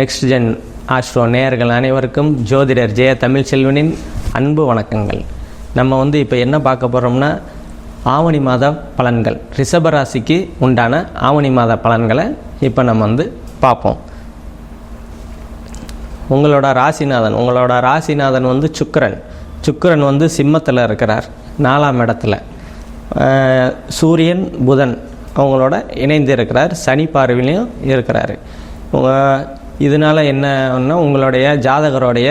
Next gen astro நேயர்கள் அனைவருக்கும் ஜோதிடர் ஜெய தமிழ்ச்செல்வனின் அன்பு வணக்கங்கள். நம்ம இப்போ என்ன பார்க்க போகிறோம்னா, ஆவணி மாத பலன்கள், ரிஷபராசிக்கு உண்டான ஆவணி மாத பலன்களை இப்போ நம்ம பார்ப்போம். உங்களோட ராசிநாதன் சுக்கிரன் சிம்மத்தில் இருக்கிறார், 4ஆம் இடத்துல. சூரியன் புதன் அவங்களோட இணைந்து இருக்கிறார், சனி பார்வையிலையும் இருக்கிறாரு. இதனால் என்னன்னா, உங்களுடைய ஜாதகருடைய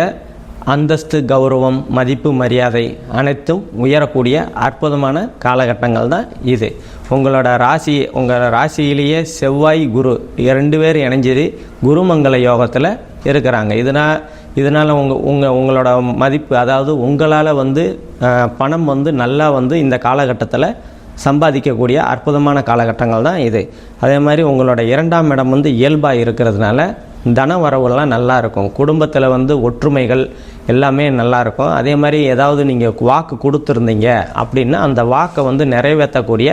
அந்தஸ்து, கௌரவம், மதிப்பு, மரியாதை அனைத்தும் உயரக்கூடிய அற்புதமான காலகட்டங்கள் தான் இது. உங்கள் ராசியிலேயே செவ்வாய் குரு 2 பேர் இணைஞ்சது குருமங்கல யோகத்தில் இருக்கிறாங்க. இதனால் உங்களோட மதிப்பு, அதாவது உங்களால் பணம் நல்லா இந்த காலகட்டத்தில் சம்பாதிக்கக்கூடிய அற்புதமான காலகட்டங்கள் தான் இது. அதே மாதிரி உங்களோட 2ஆம் இடம் இயல்பாக இருக்கிறதுனால தன வரவுலாம் நல்லா இருக்கும். குடும்பத்தில் ஒற்றுமைகள் எல்லாமே நல்லா இருக்கும். அதே மாதிரி ஏதாவது நீங்கள் வாக்கு கொடுத்துருந்தீங்க அப்படின்னா அந்த வாக்கை நிறைவேற்றக்கூடிய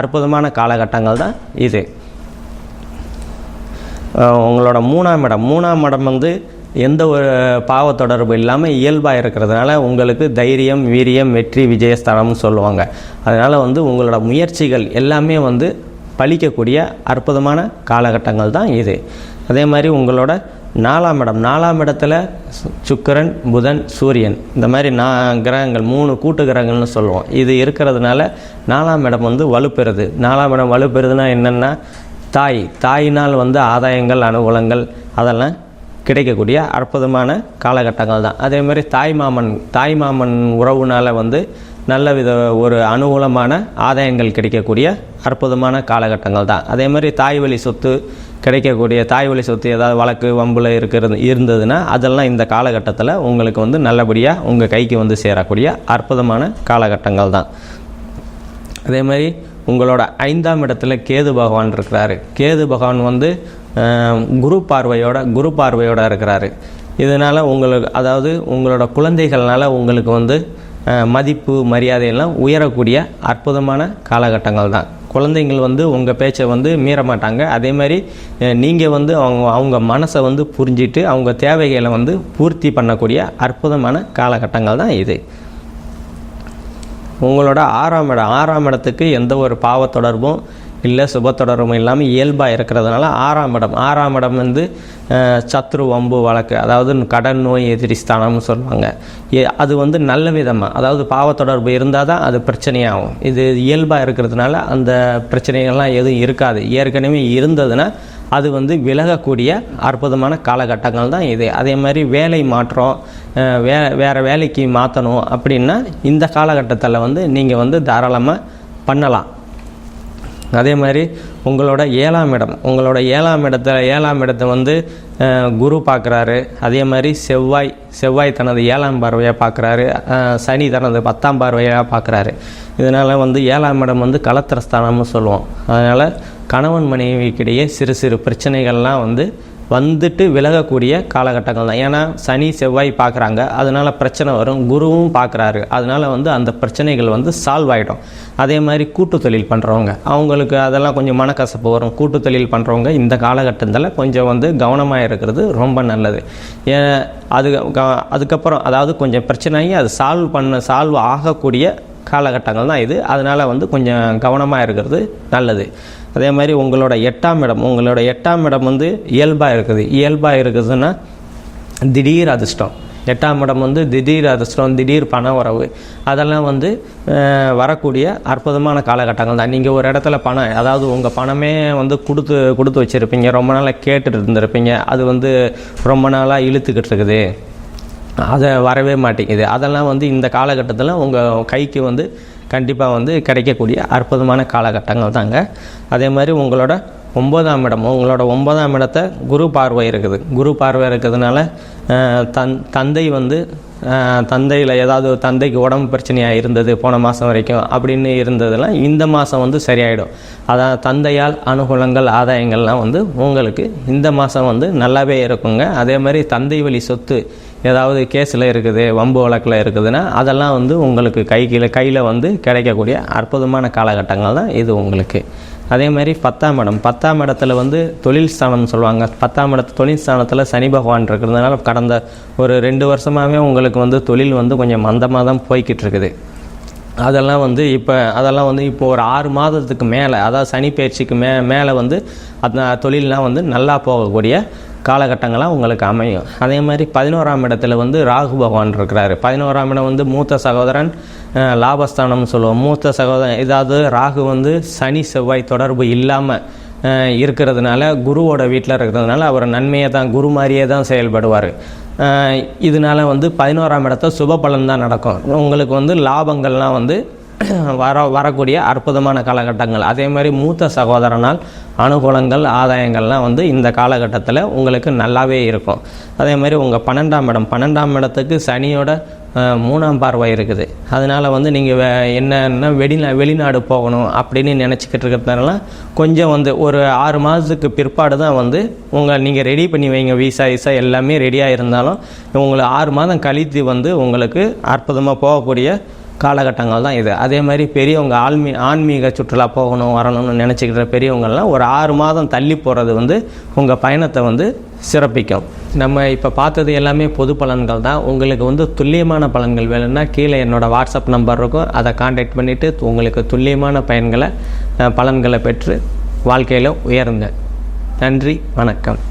அற்புதமான காலகட்டங்கள் தான் இது. உங்களோட 3ஆம் இடம் எந்த ஒரு பாவ தொடர்பு இல்லாமல் இயல்பாக இருக்கிறதுனால உங்களுக்கு தைரியம், வீரியம், வெற்றி, விஜயஸ்தானம்னு சொல்லுவாங்க. அதனால் உங்களோட முயற்சிகள் எல்லாமே பலிக்கக்கூடிய அற்புதமான காலகட்டங்கள் தான் இது. அதே மாதிரி உங்களோட 4ஆம் இடத்துல சுக்கிரன், புதன், சூரியன், இந்த மாதிரி கிரகங்கள் 3 கூட்டு கிரகங்கள்னு சொல்லுவோம். இது இருக்கிறதுனால 4ஆம் இடம் வலுப்பெறுது. 4ஆம் இடம் வலுப்பெறுதுன்னா என்னென்னா, தாயினால் ஆதாயங்கள், அனுகூலங்கள் அதெல்லாம் கிடைக்கக்கூடிய அற்புதமான காலகட்டங்கள் தான். அதே மாதிரி தாய் மாமன் உறவுனால் நல்ல ஒரு அனுகூலமான ஆதாயங்கள் கிடைக்கக்கூடிய அற்புதமான காலகட்டங்கள் தான். அதே மாதிரி தாய் வழி சொத்து ஏதாவது வழக்கு வம்புல இருந்ததுன்னா அதெல்லாம் இந்த காலகட்டத்தில் உங்களுக்கு நல்லபடியாக உங்கள் கைக்கு சேரக்கூடிய அற்புதமான காலகட்டங்கள் தான். அதே மாதிரி உங்களோட 5ஆம் இடத்துல கேது பகவான் இருக்கிறாரு. கேது பகவான் குரு பார்வையோட இருக்கிறாரு. இதனால் அதாவது உங்களோட குழந்தைகள்னால உங்களுக்கு மதிப்பு, மரியாதையெல்லாம் உயரக்கூடிய அற்புதமான காலகட்டங்கள் தான். குழந்தைங்கள் உங்கள் பேச்சை மீற மாட்டாங்க. அதே மாதிரி நீங்கள் அவங்க மனசை புரிஞ்சிட்டு அவங்க தேவைகளை பூர்த்தி பண்ணக்கூடிய அற்புதமான காலகட்டங்கள் தான் இது. உங்களோட 6ஆம் இடத்துக்கு எந்த ஒரு பாவ தொடர்பும் இல்லை, சுப தொடர்பும் இல்லாமல் இயல்பாக இருக்கிறதுனால 6ஆம் இடம் சத்ரு, வம்பு, வழக்கு, அதாவது கடன், நோய், எதிரி ஸ்தானம்னு சொல்லுவாங்க. அது நல்ல விதமாக, அதாவது பாவ தொடர்பு இருந்தால் தான் அது பிரச்சனையாகும். இது இயல்பாக இருக்கிறதுனால அந்த பிரச்சனைகள்லாம் எதுவும் இருக்காது. ஏற்கனவே இருந்ததுன்னா அது விலகக்கூடிய அற்புதமான காலகட்டங்கள் தான் இது. அதே மாதிரி வேலை மாற்றம், வேறு வேலைக்கு மாற்றணும் அப்படின்னா இந்த காலகட்டத்தில் நீங்கள் தாராளமாக பண்ணலாம். அதே மாதிரி உங்களோட 7ஆம் இடத்தை குரு பார்க்குறாரு. அதே மாதிரி செவ்வாய் தனது 7ஆம் பார்வையாக பார்க்குறாரு. சனி தனது 10ஆம் பார்வையாக பார்க்குறாரு. இதனால் 7ஆம் இடம் கலத்திரஸ்தானம்னு சொல்லுவோம். அதனால் கணவன் மனைவிக்கிடையே சிறு பிரச்சனைகள்லாம் வந்துட்டு விலகக்கூடிய காலகட்டங்கள் தான். ஏன்னா சனி செவ்வாய் பார்க்குறாங்க, அதனால் பிரச்சனை வரும். குருவும் பார்க்குறாரு, அதனால் அந்த பிரச்சனைகள் சால்வ் ஆகிடும். அதே மாதிரி கூட்டு தொழில் பண்ணுறவங்க, அவங்களுக்கு அதெல்லாம் கொஞ்சம் மனக்கசப்பு வரும். கூட்டு தொழில் பண்ணுறவங்க இந்த காலகட்டத்தில் கொஞ்சம் கவனமாக இருக்கிறது ரொம்ப நல்லது. அதுக்கப்புறம் அதாவது கொஞ்சம் பிரச்சனையாகி அது சால்வ் ஆகக்கூடிய காலகட்டங்கள் தான் இது. அதனால் கொஞ்சம் கவனமாக இருக்கிறது நல்லது. அதே மாதிரி உங்களோட 8ஆம் இடம் இயல்பாக இருக்குதுன்னா திடீர் அதிர்ஷ்டம். 8ஆம் இடம் திடீர் அதிர்ஷ்டம், திடீர் பண வரவு, அதெல்லாம் வரக்கூடிய அற்புதமான காலகட்டங்கள் தான். நீங்கள் ஒரு இடத்துல பணம், அதாவது உங்கள் பணமே கொடுத்து வச்சுருப்பீங்க, ரொம்ப நாளாக கேட்டுட்டு இருந்திருப்பீங்க, அது ரொம்ப நாளாக இழுத்துக்கிட்டு இருக்குது, அதை வரவே மாட்டேங்குது. அதெல்லாம் இந்த காலகட்டத்தில் உங்கள் கைக்கு கண்டிப்பாக கிடைக்கக்கூடிய அற்புதமான காலகட்டங்கள் தாங்க. அதே மாதிரி உங்களோட 9ஆம் இடத்தை குரு பார்வை இருக்கிறதுனால தந்தையில் ஏதாவது தந்தைக்கு உடம்பு பிரச்சனையாக இருந்தது போன மாதம் வரைக்கும் அப்படின்னு இருந்ததெல்லாம் இந்த மாதம் சரியாயிடும். அதான் தந்தையால் அனுகூலங்கள், ஆதாயங்கள்லாம் உங்களுக்கு இந்த மாதம் நல்லாவே இருக்குங்க. அதே மாதிரி தந்தை வழி சொத்து ஏதாவது கேஸில் இருக்குது, வம்பு வழக்கில் இருக்குதுன்னா அதெல்லாம் உங்களுக்கு கையில் கிடைக்கக்கூடிய அற்புதமான காலகட்டங்கள் தான் இது உங்களுக்கு. அதே மாதிரி 10ஆம் இடம், 10ஆம் இடத்துல வந்து தொழில் ஸ்தானம் சொல்லுவாங்க. 10ஆம் இடத்து தொழில் ஸ்தானத்தில் சனி பகவான் இருக்கிறதுனால கடந்த ஒரு 2 வருஷமாகவே உங்களுக்கு வந்து தொழில் வந்து கொஞ்சம் மந்தமாக தான் போய்கிட்டு இருக்குது. அதெல்லாம் வந்து இப்போ ஒரு 6 மாதத்துக்கு மேலே, அதாவது சனி பயிற்சிக்கு மேலே வந்து அந்த தொழிலெலாம் வந்து நல்லா போகக்கூடிய காலகட்டங்களாக உங்களுக்கு அமையும். அதே மாதிரி 11ஆம் இடத்துல வந்து ராகு பகவான் இருக்கிறாரு. 11ஆம் இடம் வந்து மூத்த சகோதரன், லாபஸ்தானம்னு சொல்லுவோம். மூத்த சகோதரன், இதாவது ராகு வந்து சனி செவ்வாய் தொடர்பு இல்லாமல் இருக்கிறதுனால, குருவோட வீட்டில் இருக்கிறதுனால அவர் நன்மையை தான், குரு மாதிரியே தான் செயல்படுவார். இதனால் வந்து 11ஆம் இடத்த சுப பலன் தான் நடக்கும். உங்களுக்கு வந்து லாபங்கள்லாம் வந்து வரக்கூடிய அற்புதமான காலகட்டங்கள். அதே மாதிரி மூத்த சகோதரனால் அனுகூலங்கள், ஆதாயங்கள்லாம் வந்து இந்த காலகட்டத்தில் உங்களுக்கு நல்லாவே இருக்கும். அதே மாதிரி உங்கள் 12ஆம் இடத்துக்கு சனியோட 3ஆம் பார்வை இருக்குது. அதனால் வந்து நீங்கள் என்னென்னா வெளிநாடு போகணும் அப்படின்னு நினச்சிக்கிட்டு இருக்கிறதுனால கொஞ்சம் வந்து ஒரு 6 மாதத்துக்கு பிற்பாடு தான் வந்து நீங்கள் ரெடி பண்ணி வைங்க. விசா எல்லாமே ரெடியாக இருந்தாலும் உங்களுக்கு 6 மாதம் கழித்து வந்து உங்களுக்கு அற்புதமாக போகக்கூடிய காலகட்டங்கள் தான் இது. அதே மாதிரி பெரியவங்க ஆன்மீக சுற்றுலா போகணும் வரணும்னு நினச்சிக்கிற பெரியவங்கள்லாம் ஒரு 6 மாதம் தள்ளி போகிறது வந்து உங்கள் பயணத்தை வந்து சிறப்பிக்கும். நம்ம இப்போ பார்த்தது எல்லாமே பொது பலன்கள் தான். உங்களுக்கு வந்து துல்லியமான பலன்கள் வேணும்னா கீழே என்னோடய வாட்ஸ்அப் நம்பர் இருக்கும், அதை கான்டாக்ட் பண்ணிவிட்டு உங்களுக்கு துல்லியமான பலன்களை பெற்று வாழ்க்கையில் உயருங்க. நன்றி, வணக்கம்.